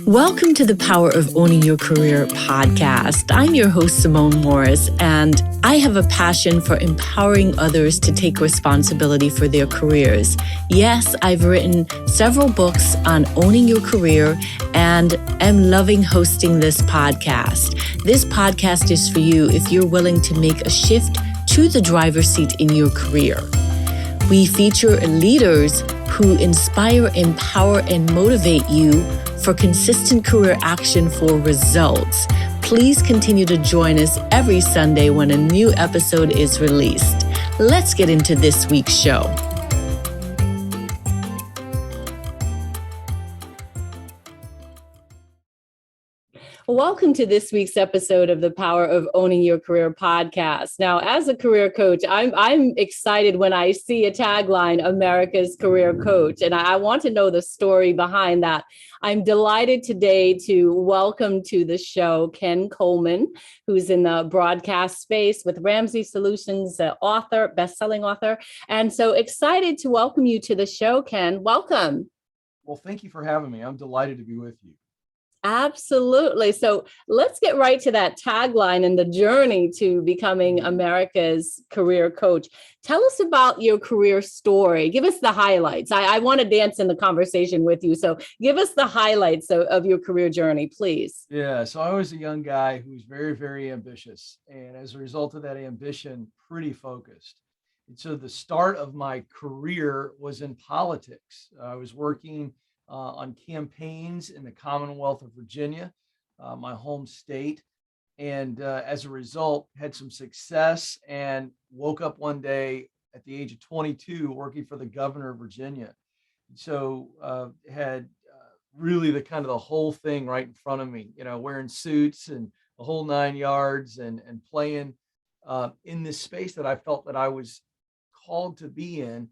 Welcome to the Power of Owning Your Career podcast. I'm your host, Simone Morris, and I have a passion for empowering others to take responsibility for their careers. Yes, I've written several books on owning your career and am loving hosting this podcast. This podcast is for you if you're willing to make a shift to the driver's seat in your career. We feature leaders who inspire, empower, and motivate you for consistent career action for results. Please continue to join us every Sunday when a new episode is released. Let's get into this week's show. Welcome to this week's episode of the Power of Owning Your Career podcast. Now, as a career coach, I'm excited when I see a tagline, America's Career Coach, and I want to know the story behind that. I'm delighted today to welcome to the show Ken Coleman, who's in the broadcast space with Ramsey Solutions, author, best-selling author. And so excited to welcome you to the show, Ken. Welcome. Well, thank you for having me. I'm delighted to be with you. Absolutely. So let's get right to that tagline and the journey to becoming America's career coach. Tell us about your career story. Give us the highlights. I want to dance in the conversation with you. So give us the highlights of your career journey, please. Yeah. So I was a young guy who was very, very ambitious. And as a result of that ambition, pretty focused. And so the start of my career was in politics. I was working on campaigns in the Commonwealth of Virginia, my home state. And as a result, had some success and woke up one day at the age of 22 working for the governor of Virginia. So had really the whole thing right in front of me, wearing suits and the whole 9 yards and playing in this space that I felt that I was called to be in.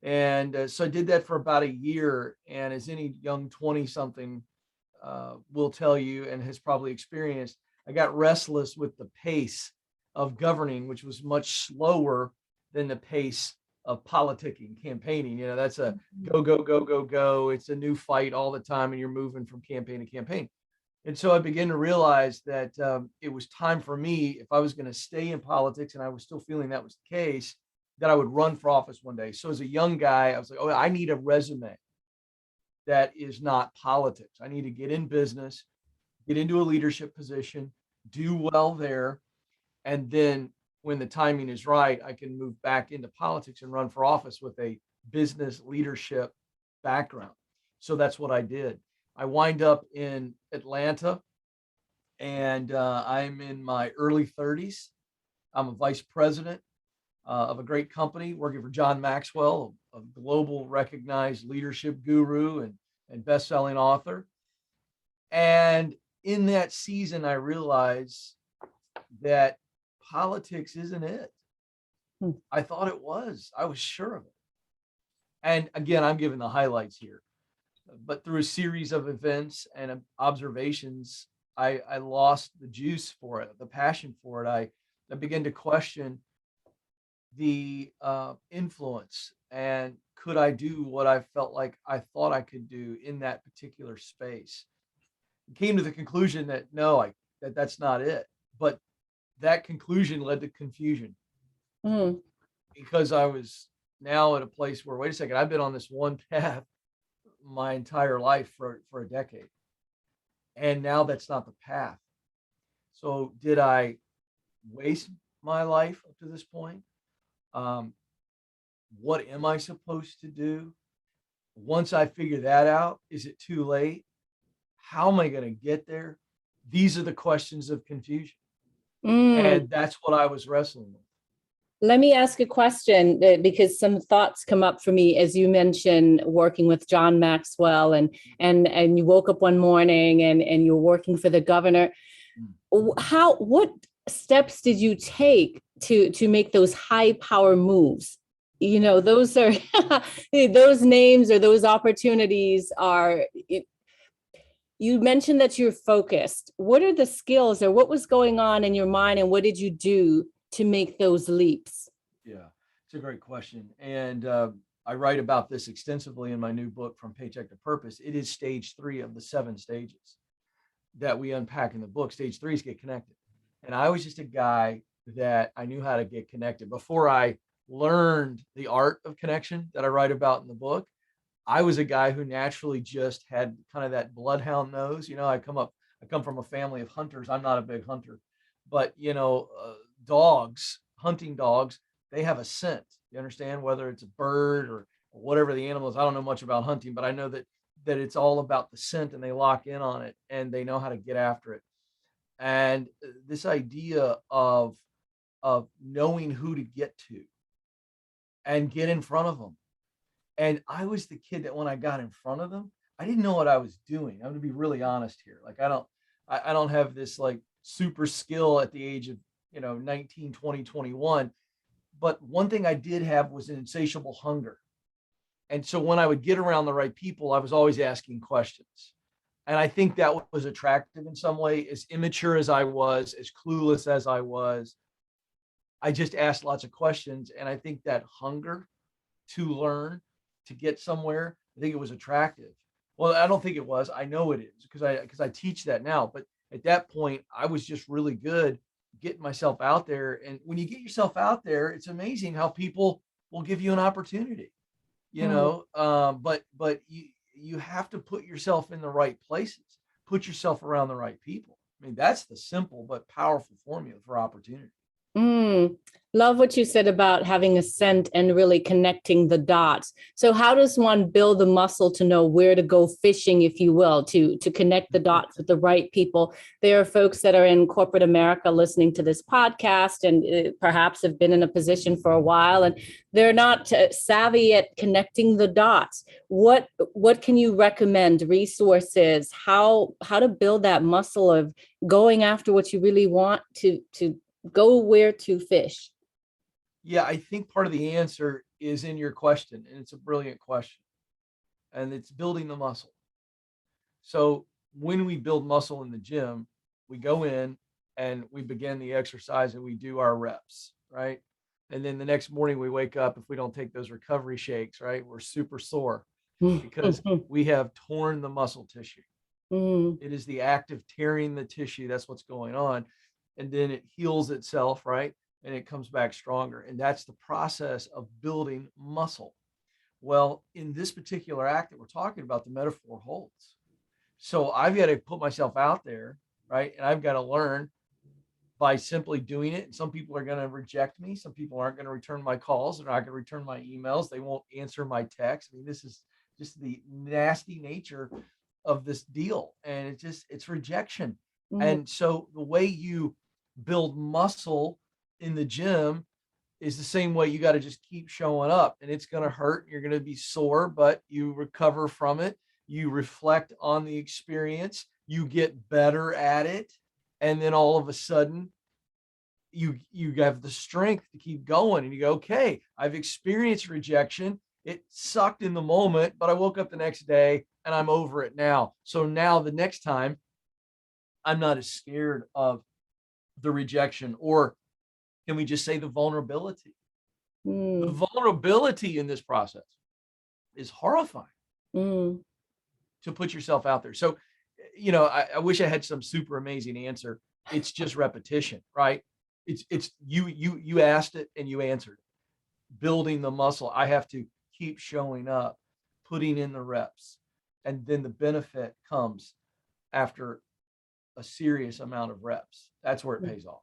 And so I did that for about a year. And as any young 20-something will tell you and has probably experienced, I got restless with the pace of governing, which was much slower than the pace of politicking, campaigning. That's a go, go, go, go, go. It's a new fight all the time, and you're moving from campaign to campaign. And so I began to realize that it was time for me, if I was going to stay in politics, and I was still feeling that was the case, that I would run for office one day. So as a young guy, I was like, oh, I need a resume that is not politics. I need to get in business, get into a leadership position, do well there. And then when the timing is right, I can move back into politics and run for office with a business leadership background. So that's what I did. I wind up in Atlanta, and I'm in my early 30s. I'm a vice president of a great company working for John Maxwell, a global recognized leadership guru and best-selling author. And in that season, I realized that politics isn't it. I thought it was. I was sure of it. And again, I'm giving the highlights here. But through a series of events and observations, I lost the juice for it, the passion for it. I began to question the influence, and could I do what I felt like I thought I could do in that particular space. Came to the conclusion that no, that's not it. But that conclusion led to confusion because I was now at a place where, wait a second, I've been on this one path my entire life for a decade, and now that's not the path. So did I waste my life up to this point? What am I supposed to do? Once I figure that out, is it too late? How am I going to get there? These are the questions of confusion. And that's what I was wrestling with. Let me ask a question because some thoughts come up for me as you mentioned working with John Maxwell and you woke up one morning and you're working for the governor. What steps did you take to make those high power moves? Those are those names or those opportunities are. You mentioned that you're focused. What are the skills or what was going on in your mind and what did you do to make those leaps? Yeah, it's a great question. And I write about this extensively in my new book, From Paycheck to Purpose. It is stage 3 of the 7 stages that we unpack in the book. Stage 3 is get connected. And I was just a guy that I knew how to get connected before I learned the art of connection that I write about in the book. I was a guy who naturally just had kind of that bloodhound nose. I come from a family of hunters. I'm not a big hunter, but dogs, hunting dogs, they have a scent. You understand, whether it's a bird or whatever the animal is. I don't know much about hunting, but I know that it's all about the scent, and they lock in on it and they know how to get after it. And this idea of knowing who to get to and get in front of them. And I was the kid that when I got in front of them, I didn't know what I was doing. I'm going to be really honest here. Like I don't have this like super skill at the age of 19, 20, 21. But one thing I did have was an insatiable hunger. And so when I would get around the right people, I was always asking questions. And I think that was attractive in some way. As immature as I was, as clueless as I was, I just asked lots of questions. And I think that hunger to learn, to get somewhere, I think it was attractive. Well, I don't think it was. I know it is because I teach that now. But at that point, I was just really good getting myself out there. And when you get yourself out there, it's amazing how people will give you an opportunity. But you have to put yourself in the right places, put yourself around the right people. I mean, that's the simple but powerful formula for opportunity. Mm, love what you said about having a scent and really connecting the dots. So how does one build the muscle to know where to go fishing, if you will, to connect the dots with the right people? There are folks that are in corporate America listening to this podcast and perhaps have been in a position for a while and they're not savvy at connecting the dots. What can you recommend? Resources, how to build that muscle of going after what you really want to go where to fish? Yeah, I think part of the answer is in your question, and it's a brilliant question, and it's building the muscle. So when we build muscle in the gym, we go in and we begin the exercise and we do our reps, right? And then the next morning we wake up, if we don't take those recovery shakes, right, we're super sore because we have torn the muscle tissue. It is the act of tearing the tissue. That's what's going on. And then it heals itself, right? And it comes back stronger. And that's the process of building muscle. Well, in this particular act that we're talking about, the metaphor holds. So I've got to put myself out there, right? And I've got to learn by simply doing it. And some people are going to reject me. Some people aren't going to return my calls. They're not going to return my emails. They won't answer my texts. I mean, this is just the nasty nature of this deal. And it's rejection. And so the way you build muscle in the gym is the same way. You got to just keep showing up, and it's going to hurt. You're going to be sore, but you recover from it. You reflect on the experience, you get better at it. And then all of a sudden you have the strength to keep going, and you go, okay, I've experienced rejection. It sucked in the moment, but I woke up the next day and I'm over it now. So now the next time I'm not as scared of the rejection, or can we just say the vulnerability? The vulnerability in this process is horrifying to put yourself out there. So, I wish I had some super amazing answer. It's just repetition, right? It's you asked it and you answered it. Building the muscle. I have to keep showing up, putting in the reps, and then the benefit comes after a serious amount of reps. That's where it pays off.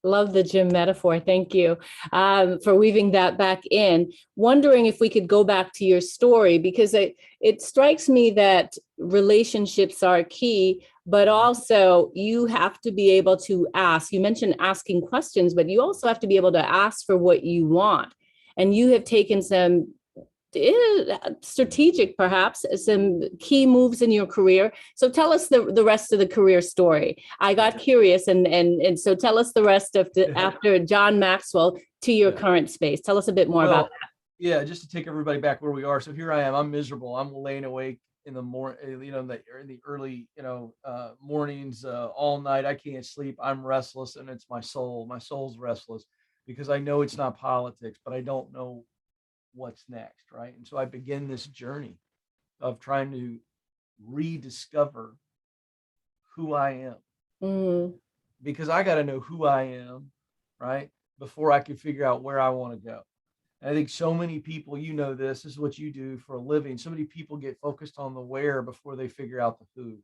Love the gym metaphor. Thank you for weaving that back in. Wondering if we could go back to your story, because it strikes me that relationships are key, but also you have to be able to ask. You mentioned asking questions, but you also have to be able to ask for what you want. And you have taken some strategic, perhaps, some key moves in your career. So tell us the rest of the career story. I got curious, and so tell us the rest of after John Maxwell to your current space. Tell us a bit more about that. Yeah, just to take everybody back where we are. So here I am. I'm miserable. I'm laying awake in the in the early mornings, all night. I can't sleep. I'm restless, and it's my soul. My soul's restless because I know it's not politics, but I don't know what's next, right? And so I begin this journey of trying to rediscover who I am, Mm. because I got to know who I am, right? Before I can figure out where I want to go. And I think so many people, this is what you do for a living. So many people get focused on the where before they figure out the who.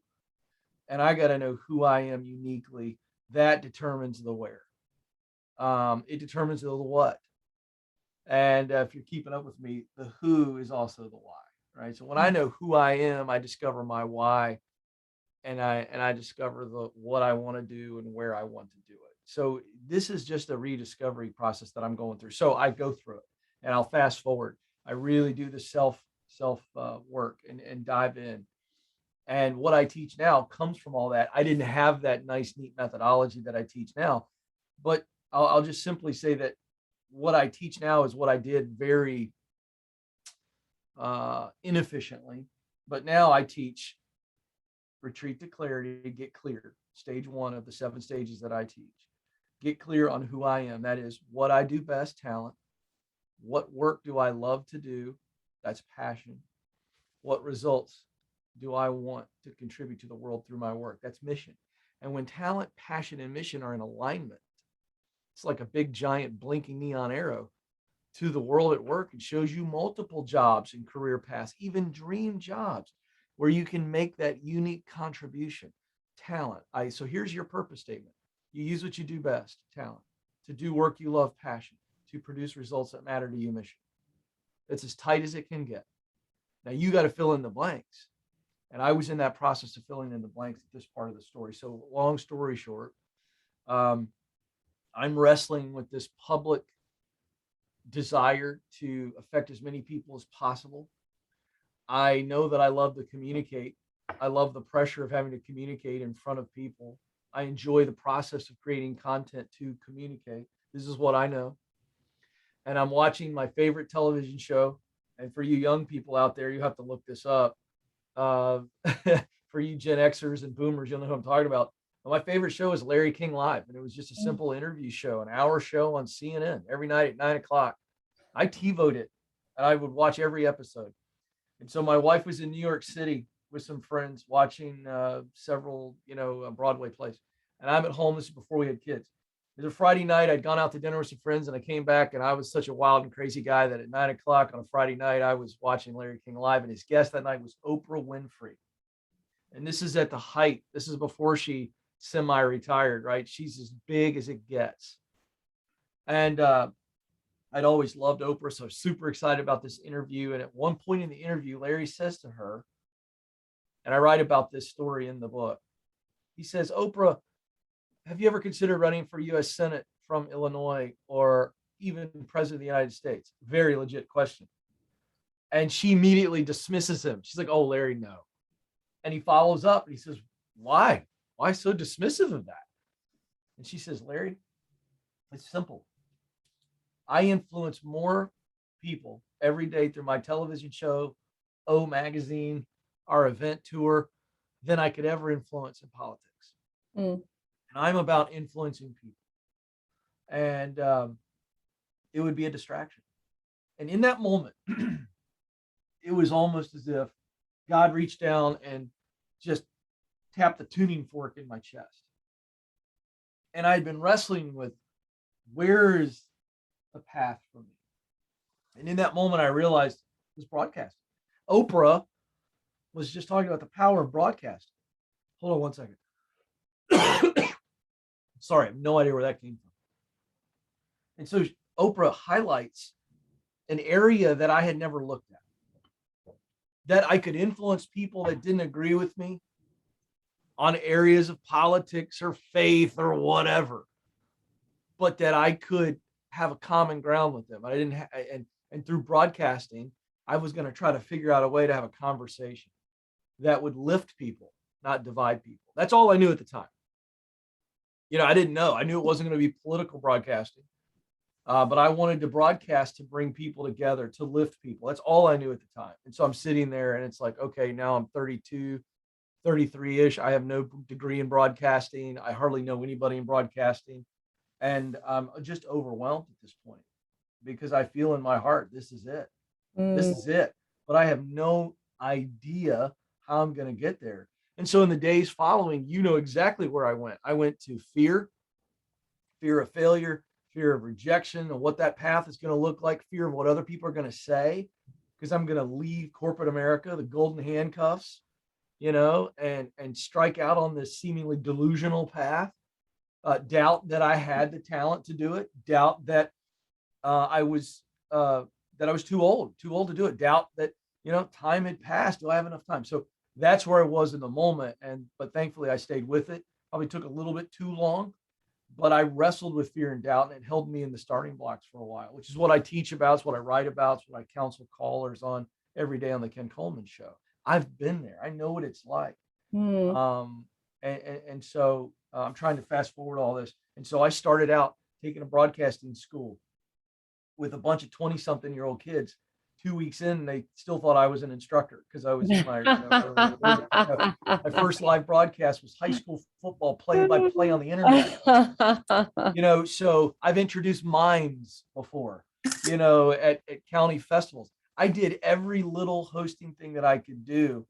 And I got to know who I am uniquely. That determines the where. It determines the what. And if you're keeping up with me, the who is also the why, right? So when I know who I am, I discover my why, and I discover the what I want to do and where I want to do it. So this is just a rediscovery process that I'm going through. So I go through it, and I'll fast forward. I really do the self work and dive in. And what I teach now comes from all that. I didn't have that nice, neat methodology that I teach now, but I'll just simply say that what I teach now is what I did very inefficiently. But now I teach retreat to clarity, get clear. Stage one of the 7 stages that I teach. Get clear on who I am. That is what I do best, talent. What work do I love to do? That's passion. What results do I want to contribute to the world through my work? That's mission. And when talent, passion, and mission are in alignment, it's like a big, giant, blinking neon arrow to the world at work. It shows you multiple jobs and career paths, even dream jobs where you can make that unique contribution. Talent. So here's your purpose statement. You use what you do best, talent, to do work you love, passion, to produce results that matter to you, mission. It's as tight as it can get. Now you got to fill in the blanks. And I was in that process of filling in the blanks at this part of the story. So long story short, I'm wrestling with this public desire to affect as many people as possible. I know that I love to communicate. I love the pressure of having to communicate in front of people. I enjoy the process of creating content to communicate. This is what I know. And I'm watching my favorite television show. And for you young people out there, you have to look this up. Uh, for you Gen Xers and Boomers, you'll know who I'm talking about. But my favorite show is Larry King Live. And it was just a simple interview show, an hour show on CNN every night at 9 o'clock. I TiVoed it and I would watch every episode. And so my wife was in New York City with some friends watching several, Broadway plays. And I'm at home. This is before we had kids. It was a Friday night. I'd gone out to dinner with some friends and I came back and I was such a wild and crazy guy that at 9 o'clock on a Friday night, I was watching Larry King Live, and his guest that night was Oprah Winfrey. And this is at the height. This is before she semi-retired, right? She's as big as it gets. And I'd always loved Oprah, so I was super excited about this interview. And at one point in the interview, Larry says to her, and I write about this story in the book, he says, Oprah, have you ever considered running for U.S. Senate from Illinois or even President of the United States? Very legit question. And she immediately dismisses him. She's like, oh, Larry, no. And he follows up and he says, why? Why so dismissive of that? And she says, Larry, it's simple. I influence more people every day through my television show, O Magazine, our event tour, than I could ever influence in politics. Mm. And I'm about influencing people. And it would be a distraction. And in that moment, it was almost as if God reached down and just tapped the tuning fork in my chest. And I'd been wrestling with, where is the path for me? And in that moment, I realized it was broadcasting. Oprah was just talking about the power of broadcasting. Hold on one second. Sorry, I have no idea where that came from. And so Oprah highlights an area that I had never looked at, that I could influence people that didn't agree with me on areas of politics or faith or whatever, but that I could have a common ground with them. I didn't and through broadcasting, I was going to try to figure out a way to have a conversation that would lift people, not divide people. That's all I knew at the time. I didn't know. I knew it wasn't going to be political broadcasting, but I wanted to broadcast to bring people together, to lift people. That's all I knew at the time. And so I'm sitting there and it's like, okay, now I'm 32, 33-ish. I have no degree in broadcasting. I hardly know anybody in broadcasting. And I'm just overwhelmed at this point because I feel in my heart, this is it. This Mm. is it. But I have no idea how I'm going to get there. And so in the days following, you know exactly where I went. I went to fear of failure, fear of rejection, and what that path is going to look like, fear of what other people are going to say, because I'm going to leave corporate America, the golden handcuffs, and strike out on this seemingly delusional path. Doubt that I had the talent to do it. Doubt that I was too old to do it. Doubt that time had passed. Do I have enough time? So that's where I was in the moment, but thankfully I stayed with it. Probably took a little bit too long, but I wrestled with fear and doubt, and it held me in the starting blocks for a while, which is what I teach about, it's what I write about, it's what I counsel callers on every day on the Ken Coleman show. I've been there. I know what it's like. Mm. Um, and so I'm trying to fast forward all this. And so I started out taking a broadcasting school with a bunch of 20-something-year-old kids. 2 weeks in, they still thought I was an instructor because I was in my early 30s. My first live broadcast was high school football play-by-play on the internet. So I've introduced mimes before, at county festivals. I did every little hosting thing that I could do,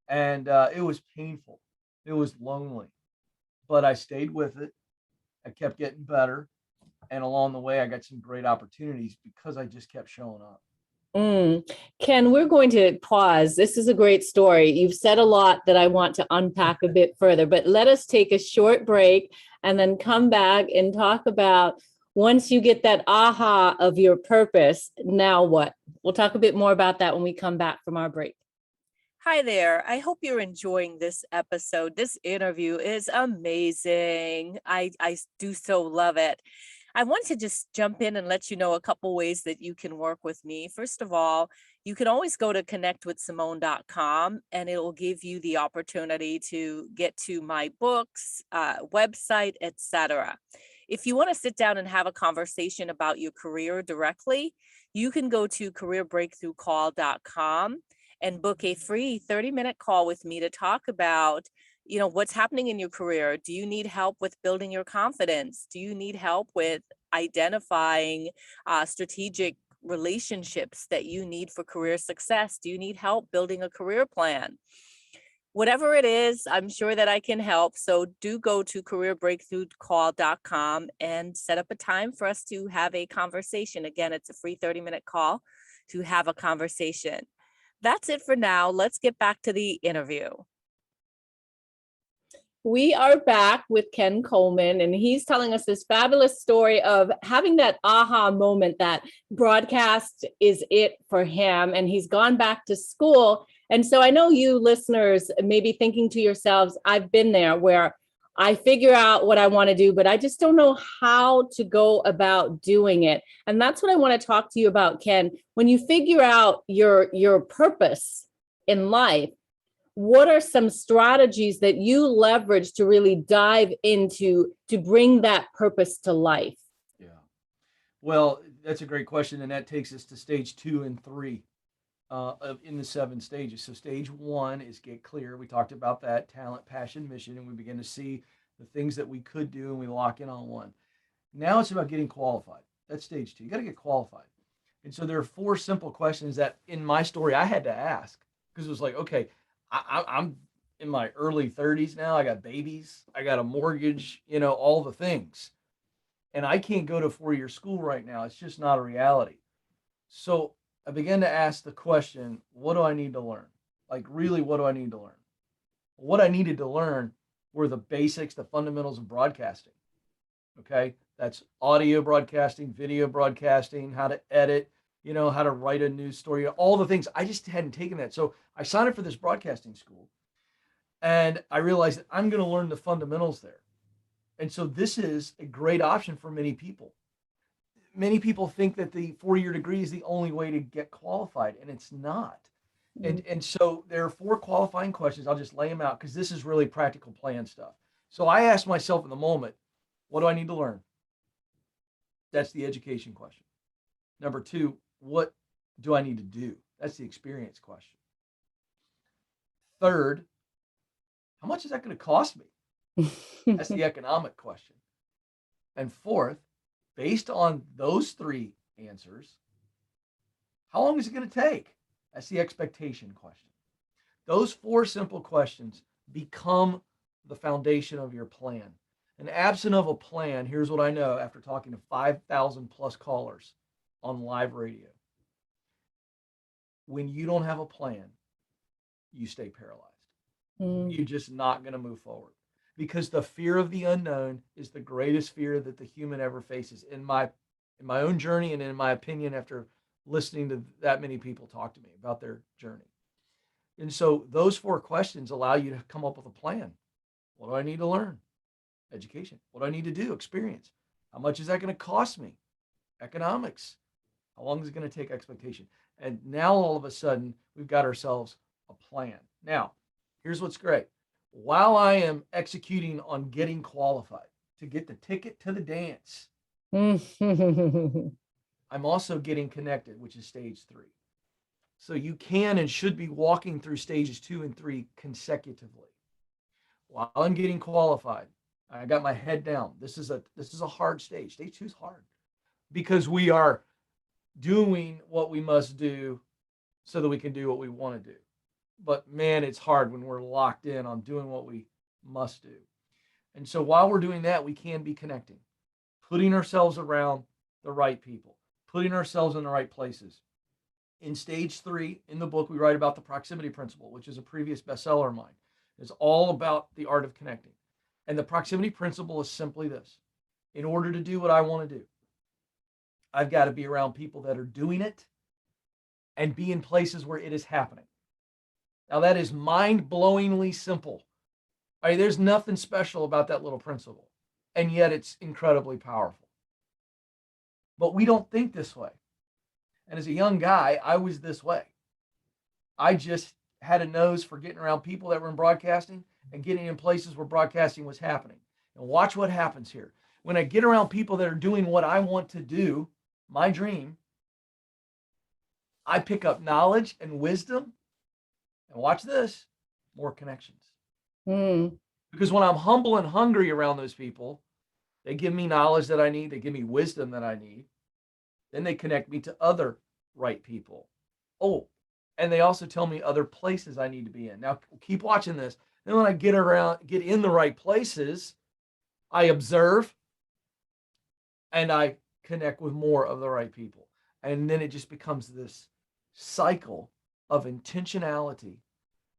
and it was painful. It was lonely, but I stayed with it. I kept getting better, and along the way, I got some great opportunities because I just kept showing up. Mm. Ken, we're going to pause. This is a great story. You've said a lot that I want to unpack a bit further, but let us take a short break and then come back and talk about once you get that aha of your purpose, now what? We'll talk a bit more about that when we come back from our break. Hi there. I hope you're enjoying this episode. This interview is amazing. I do so love it. I want to just jump in and let you know a couple ways that you can work with me. First of all, you can always go to connectwithsimone.com and it will give you the opportunity to get to my books, website, etc. If you want to sit down and have a conversation about your career directly, you can go to careerbreakthroughcall.com and book a free 30-minute call with me to talk about what's happening in your career. Do you need help with building your confidence? Do you need help with identifying strategic relationships that you need for career success? Do you need help building a career plan? Whatever it is, I'm sure that I can help. So do go to careerbreakthroughcall.com and set up a time for us to have a conversation. Again, it's a free 30-minute call to have a conversation. That's it for now. Let's get back to the interview. We are back with Ken Coleman, and he's telling us this fabulous story of having that aha moment that broadcast is it for him, and he's gone back to school. And so I know you listeners may be thinking to yourselves, I've been there where I figure out what I want to do, but I just don't know how to go about doing it. And that's what I want to talk to you about, Ken. When you figure out your purpose in life, what are some strategies that you leverage to really dive into to bring that purpose to life? Yeah. Well, that's a great question. And that takes us to stage 2 and 3 in the 7 stages. So stage 1 is get clear. We talked about that talent, passion, mission, and we begin to see the things that we could do and we lock in on one. Now it's about getting qualified. That's stage 2. You got to get qualified. And so there are 4 simple questions that in my story I had to ask because it was like, okay, I'm in my early 30s now. I got babies. I got a mortgage, all the things. And I can't go to 4-year school right now. It's just not a reality. So I began to ask the question, what do I need to learn? Like, really, what do I need to learn? What I needed to learn were the basics, the fundamentals of broadcasting. Okay. That's audio broadcasting, video broadcasting, how to edit, how to write a news story, all the things. I just hadn't taken that. So I signed up for this broadcasting school and I realized that I'm going to learn the fundamentals there. And so this is a great option for many people. Many people think that the 4-year degree is the only way to get qualified, and it's not. And so there are 4 qualifying questions. I'll just lay them out because this is really practical plan stuff. So I asked myself in the moment, what do I need to learn? That's the education question. Number 2, what do I need to do? That's the experience question. Third, how much is that going to cost me? That's the economic question. And fourth, based on those 3 answers, How long is it going to take? That's the expectation question. Those four simple questions become the foundation of your plan. And absent of a plan, here's what I know after talking to 5,000 plus callers on live radio. When you don't have a plan, you stay paralyzed. You're just not going to move forward because the fear of the unknown is the greatest fear that the human ever faces. In my own journey and in my opinion, after listening to that many people talk to me about their journey. And so those four questions allow you to come up with a plan. What do I need to learn? Education. What do I need to do? Experience. How much is that going to cost me? Economics. How long is it going to take? Expectation. And now all of a sudden, we've got ourselves a plan. Now, here's what's great. While I am executing on getting qualified to get the ticket to the dance, I'm also getting connected, which is stage 3. So you can and should be walking through stages 2 and 3 consecutively. While I'm getting qualified, I got my head down. This is a hard stage. Stage 2 is hard because we are doing what we must do so that we can do what we want to do. But man, it's hard when we're locked in on doing what we must do. And so while we're doing that, we can be connecting, putting ourselves around the right people, putting ourselves in the right places. In stage 3, in the book, we write about the proximity principle, which is a previous bestseller of mine. It's all about the art of connecting. And the proximity principle is simply this. In order to do what I want to do, I've got to be around people that are doing it and be in places where it is happening. Now, that is mind-blowingly simple. I mean, there's nothing special about that little principle, and yet it's incredibly powerful. But we don't think this way. And as a young guy, I was this way. I just had a nose for getting around people that were in broadcasting and getting in places where broadcasting was happening. And watch what happens here. When I get around people that are doing what I want to do, my dream, I pick up knowledge and wisdom. And watch this, more connections. Because when I'm humble and hungry around those people, they give me knowledge that I need. They give me wisdom that I need. Then they connect me to other right people. Oh, and they also tell me other places I need to be in. Now, keep watching this. Then when I get in the right places, I observe and I connect with more of the right people. And then it just becomes this cycle of intentionality.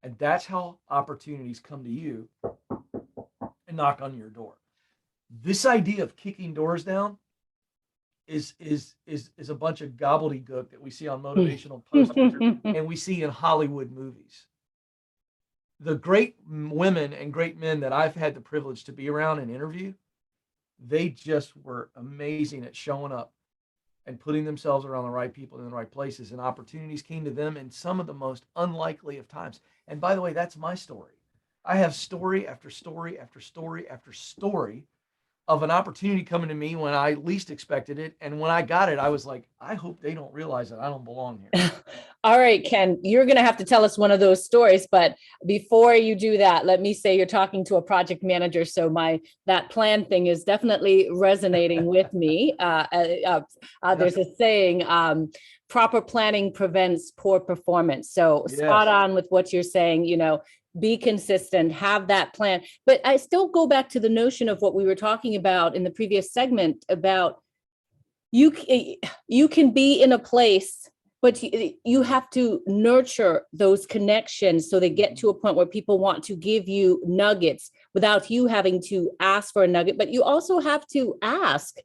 And that's how opportunities come to you and knock on your door. This idea of kicking doors down is a bunch of gobbledygook that we see on motivational posters and we see in Hollywood movies. The great women and great men that I've had the privilege to be around and interview, they just were amazing at showing up and putting themselves around the right people in the right places, and opportunities came to them in some of the most unlikely of times. And by the way, that's my story. I have story after story after story after story of an opportunity coming to me when I least expected it. And when I got it, I was like, I hope they don't realize that I don't belong here. All right, Ken, you're going to have to tell us one of those stories. But before you do that, let me say you're talking to a project manager. So that plan thing is definitely resonating with me. There's a saying, proper planning prevents poor performance. So spot on with what you're saying, be consistent, have that plan. But I still go back to the notion of what we were talking about in the previous segment about you can be in a place, but you have to nurture those connections so they get to a point where people want to give you nuggets without you having to ask for a nugget. But you also have to ask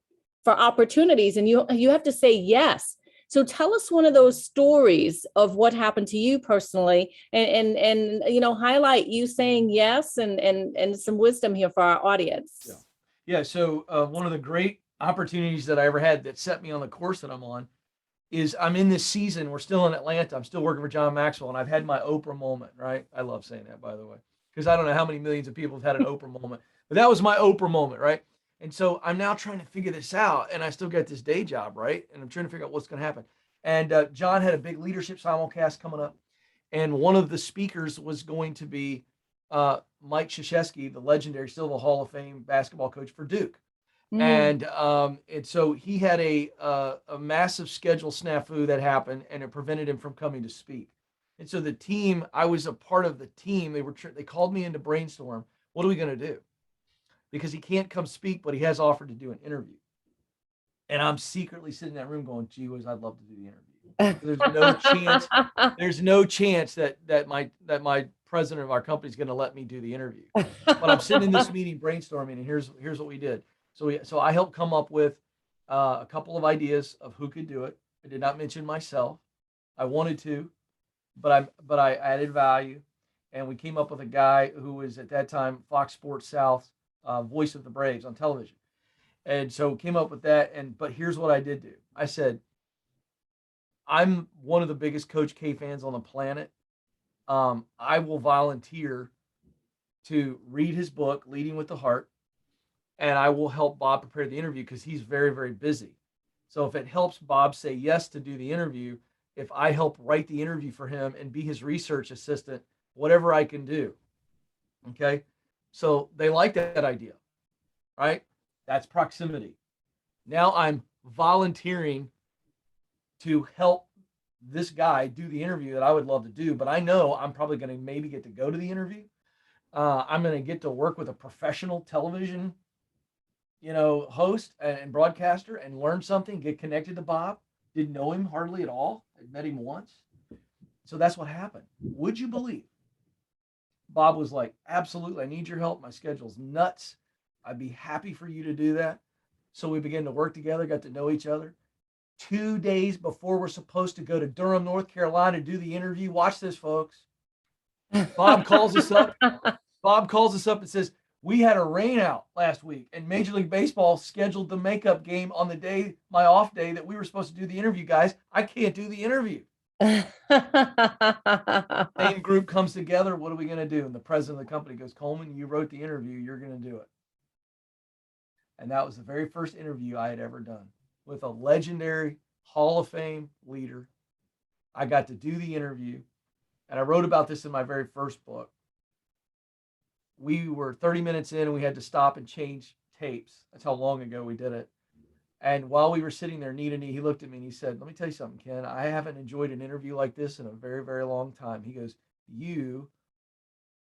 for opportunities, and you have to say yes. So tell us one of those stories of what happened to you personally, and highlight you saying yes and some wisdom here for our audience. Yeah. So one of the great opportunities that I ever had that set me on the course that I'm on is I'm in this season. We're still in Atlanta. I'm still working for John Maxwell, and I've had my Oprah moment, right? I love saying that, by the way, because I don't know how many millions of people have had an Oprah moment, but that was my Oprah moment, right? And so I'm now trying to figure this out, and I still got this day job, right? And I'm trying to figure out what's going to happen. And John had a big leadership simulcast coming up, and one of the speakers was going to be Mike Krzyzewski, the legendary, still the Hall of Fame basketball coach for Duke. Mm. And so he had a massive schedule snafu that happened, and it prevented him from coming to speak. And so the team, I was a part of the team. They called me in to brainstorm. What are we going to do? Because he can't come speak, but he has offered to do an interview. And I'm secretly sitting in that room going, "Gee whiz, I'd love to do the interview." There's no chance. There's no chance that my president of our company is going to let me do the interview. But I'm sitting in this meeting brainstorming, and here's what we did. So I helped come up with a couple of ideas of who could do it. I did not mention myself. I wanted to, but I added value, and we came up with a guy who was at that time Fox Sports South voice of the Braves on television. And so came up with that. But here's what I did do. I said, I'm one of the biggest Coach K fans on the planet. I will volunteer to read his book, Leading with the Heart, and I will help Bob prepare the interview because he's very, very busy. So if it helps Bob say yes to do the interview, if I help write the interview for him and be his research assistant, whatever I can do. Okay. So they like that idea, right? That's proximity. Now I'm volunteering to help this guy do the interview that I would love to do, but I know I'm probably going to maybe get to go to the interview. I'm going to get to work with a professional television, host and broadcaster and learn something, get connected to Bob. Didn't know him hardly at all. I met him once. So that's what happened. Would you believe? Bob was like, absolutely. I need your help. My schedule's nuts. I'd be happy for you to do that. So we began to work together, got to know each other. 2 days before we're supposed to go to Durham, North Carolina to do the interview. Watch this, folks. Bob calls us up. Bob calls us up and says, we had a rain out last week, and Major League Baseball scheduled the makeup game on the day, my off day, that we were supposed to do the interview, guys. I can't do the interview. Same group comes together. What are we going to do? And the president of the company goes, Coleman, you wrote the interview. You're going to do it. And that was the very first interview I had ever done with a legendary Hall of Fame leader. I got to do the interview, and I wrote about this in my very first book. We were 30 minutes in, and we had to stop and change tapes. That's how long ago we did it. And while we were sitting there knee to knee, he looked at me and he said, let me tell you something, Ken. I haven't enjoyed an interview like this in a very, very long time. He goes, you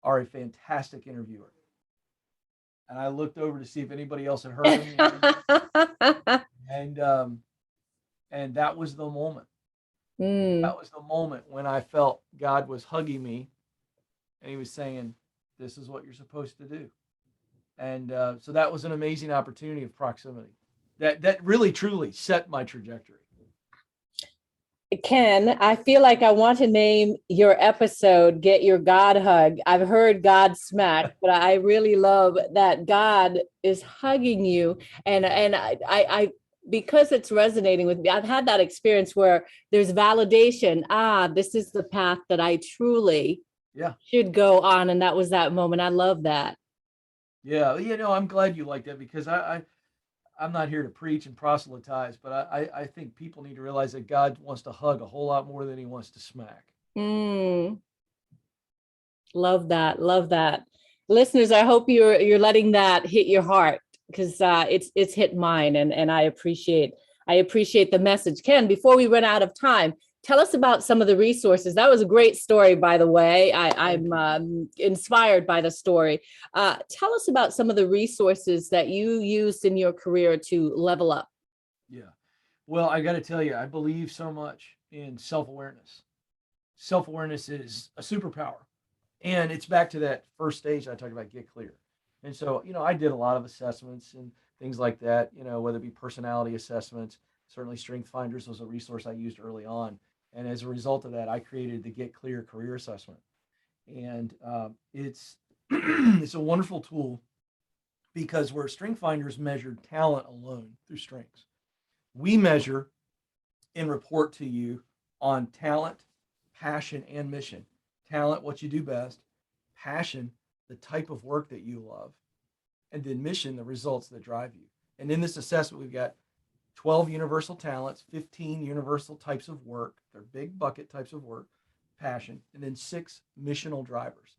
are a fantastic interviewer. And I looked over to see if anybody else had heard him. And that was the moment. That was the moment when I felt God was hugging me, and he was saying, this is what you're supposed to do. And so that was an amazing opportunity of proximity that really, truly set my trajectory. Ken, I feel like I want to name your episode Get Your God Hug. I've heard God smack, but I really love that God is hugging you. And I because it's resonating with me, I've had that experience where there's validation. This is the path that I truly should go on. And that was that moment. I love that. Yeah, I'm glad you like that, because I'm not here to preach and proselytize, but I think people need to realize that God wants to hug a whole lot more than he wants to smack. Love that. Love that. Listeners, I hope you're letting that hit your heart, because it's hit mine, and I appreciate the message. Ken, before we run out of time, tell us about some of the resources. That was a great story, by the way. I'm inspired by the story. Tell us about some of the resources that you used in your career to level up. Yeah. Well, I got to tell you, I believe so much in self-awareness. Self-awareness is a superpower. And it's back to that first stage I talked about, get clear. And so, I did a lot of assessments and things like that, whether it be personality assessments. Certainly Strength Finders was a resource I used early on. And as a result of that, I created the Get Clear Career Assessment. And it's it's a wonderful tool, because where Strength Finders measured talent alone through strengths, we measure and report to you on talent, passion, and mission. Talent, what you do best; passion, the type of work that you love; and then mission, the results that drive you. And in this assessment, we've got 12 universal talents, 15 universal types of work. They're big bucket types of work, passion, and then 6 missional drivers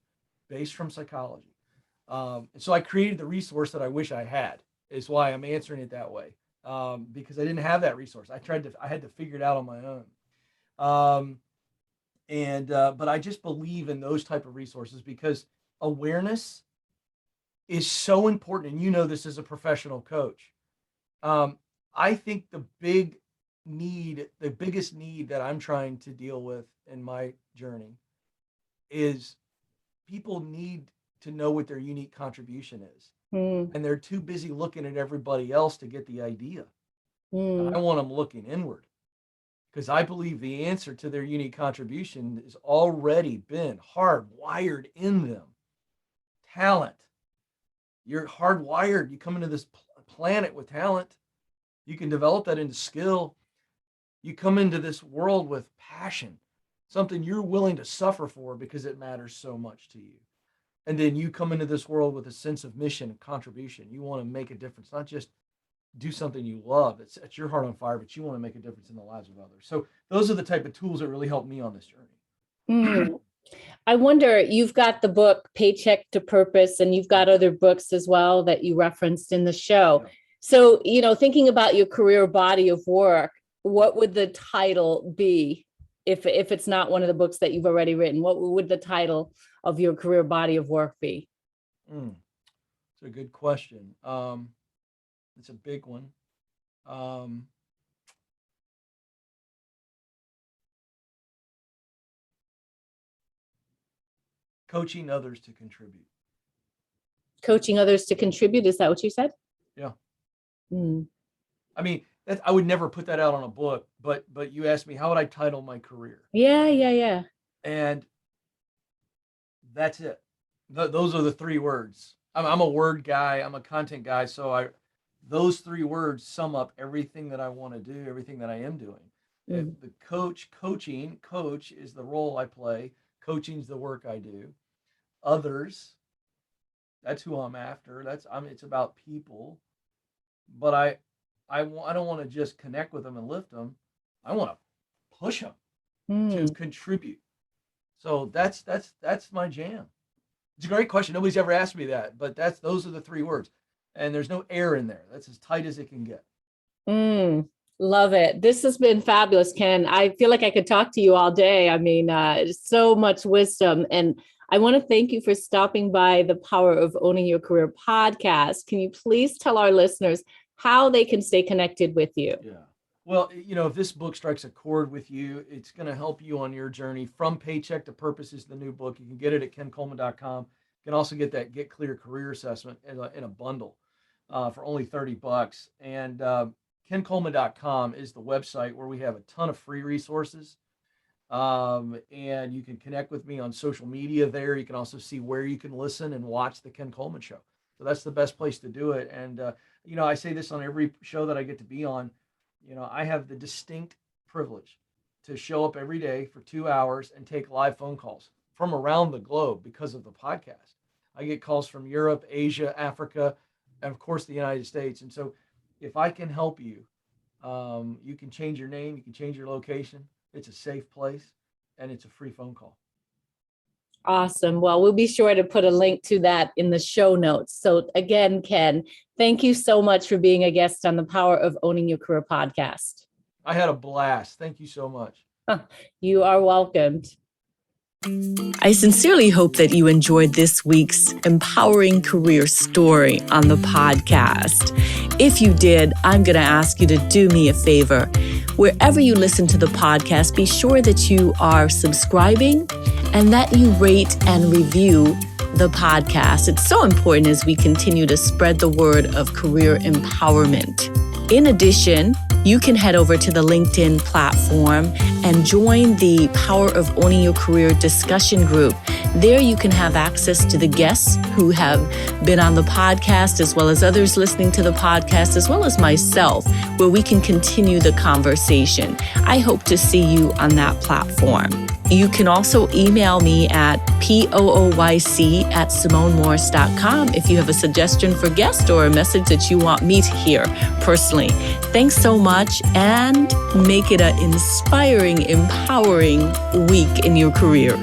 based from psychology. And so I created the resource that I wish I had. is why I'm answering it that way. Because I didn't have that resource. I had to figure it out on my own. But I just believe in those type of resources because awareness is so important. And you know this as a professional coach. I think the biggest need that I'm trying to deal with in my journey is people need to know what their unique contribution is. And they're too busy looking at everybody else to get the idea. I want them looking inward because I believe the answer to their unique contribution has already been hardwired in them. Talent. You're hardwired. You come into this planet with talent. You can develop that into skill. You come into this world with passion, something you're willing to suffer for because it matters so much to you. And then you come into this world with a sense of mission and contribution. You want to make a difference, not just do something you love. It's set your heart on fire, but you want to make a difference in the lives of others. So those are the type of tools that really helped me on this journey. I wonder, you've got the book Paycheck to Purpose, and you've got other books as well that you referenced in the show. Yeah. So, thinking about your career body of work, what would the title be if it's not one of the books that you've already written? What would the title of your career body of work be? It's a good question. It's a big one. Coaching others to contribute. Coaching others to contribute. Is that what you said? Yeah. I mean, I would never put that out on a book, but you asked me, how would I title my career? Yeah. And that's it. Those are the three words. I'm a word guy. I'm a content guy. So those three words sum up everything that I want to do, everything that I am doing. The coach is the role I play. Coaching is the work I do. Others, that's who I'm after. It's about people. But I don't want to just connect with them and lift them. I want to push them to contribute. So that's my jam. It's a great question. Nobody's ever asked me that, but those are the three words. And there's no air in there. That's as tight as it can get. Love it. This has been fabulous, Ken. I feel like I could talk to you all day. I mean, so much wisdom. And I want to thank you for stopping by the Power of Owning Your Career podcast. Can you please tell our listeners how they can stay connected with you? Yeah. Well, if this book strikes a chord with you, it's going to help you on your journey. From Paycheck to Purpose is the new book. You can get it at kencoleman.com. You can also get that Get Clear Career Assessment in a bundle for only $30. And kencoleman.com is the website where we have a ton of free resources. And you can connect with me on social media there. You can also see where you can listen and watch the Ken Coleman Show. So that's the best place to do it. And, I say this on every show that I get to be on. I have the distinct privilege to show up every day for 2 hours and take live phone calls from around the globe because of the podcast. I get calls from Europe, Asia, Africa, and of course the United States. And so if I can help you, you can change your name, you can change your location. It's a safe place and it's a free phone call. Awesome. Well, we'll be sure to put a link to that in the show notes. So again, Ken, thank you so much for being a guest on the Power of Owning Your Career podcast. I had a blast. Thank you so much. You are welcomed. I sincerely hope that you enjoyed this week's empowering career story on the podcast. If you did, I'm going to ask you to do me a favor. Wherever you listen to the podcast, be sure that you are subscribing and that you rate and review the podcast. It's so important as we continue to spread the word of career empowerment. In addition, you can head over to the LinkedIn platform and join the Power of Owning Your Career discussion group. There you can have access to the guests who have been on the podcast, as well as others listening to the podcast, as well as myself, where we can continue the conversation. I hope to see you on that platform. You can also email me at pooyc@simonemorris.com if you have a suggestion for guest or a message that you want me to hear personally. Thanks so much, and make it an inspiring, empowering week in your career.